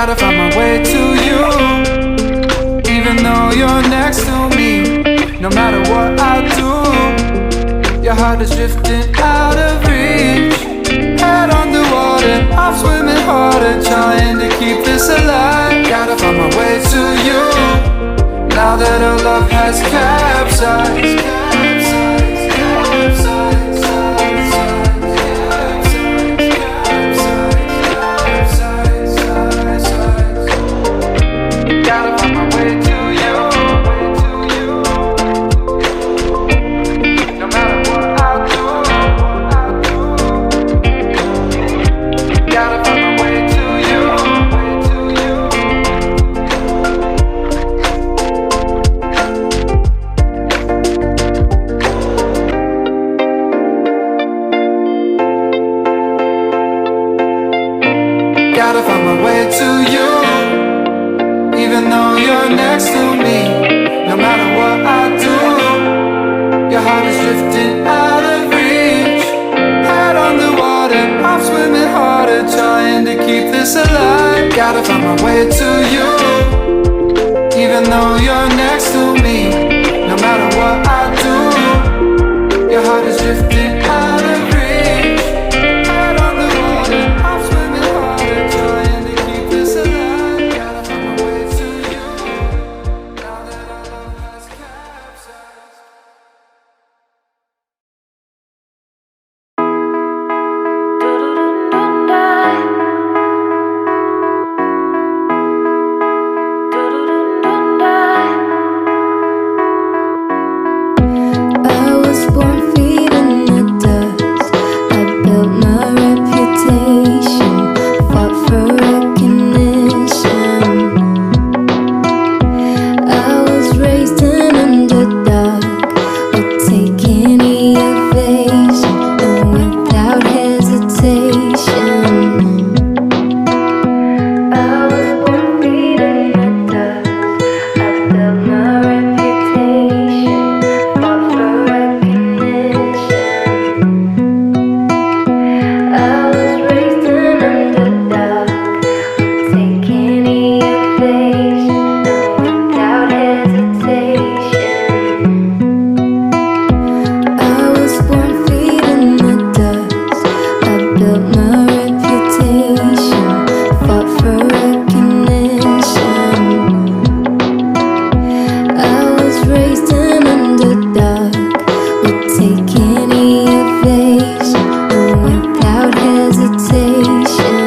Gotta find my way to you, even though you're next to me. No matter what I do, your heart is drifting out of reach. Head underwater, I'm swimming harder, trying to keep this alive. Gotta find my way to you, now that our love has capsized. Gotta find my way to you, even though you're next to me. No matter what I do, your heart is drifting out of reach. Head underwater, I'm swimming harder, trying to keep this alive. Gotta find my way to you, even though you're next to me. No matter what I do, your heart is drifting out of reach. Head underwater, I'm swimming harder, trying to keep this alive. Gotta find my way to you, now that our love has capsized. I was born feet in the dust. I built my reputation, fought for recognition. I was raised an underdog, would take any evasion, and without hesitation. I was born feet in the dust. I built my reputation, fought for recognition. I was raised an underdog, would take any evasion, and without hesitation. I was born feet in the dust. I built my reputation, fought for recognition. I was raised an underdog, would take any evasion, and without hesitation.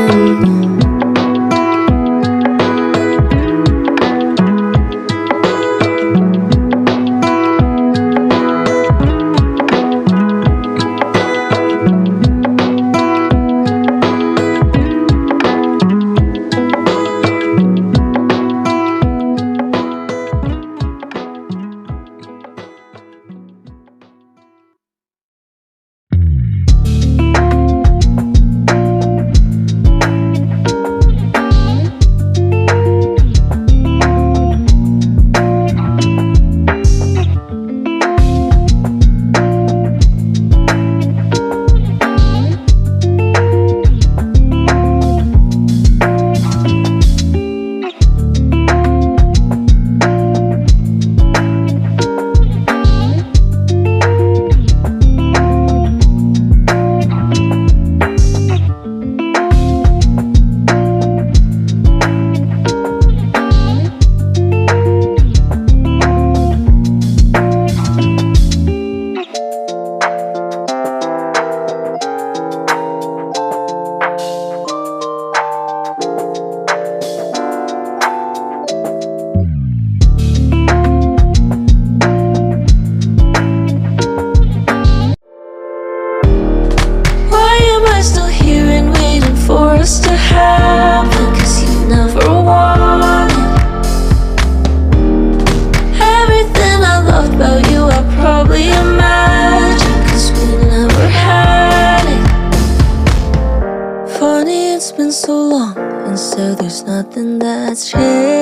Why am I still here and waiting for us to happen? 'Cause you never wanted everything I loved about you. I probably imagined, 'cause we never had it. Funny, it's been so long, and so there's nothing that's changed.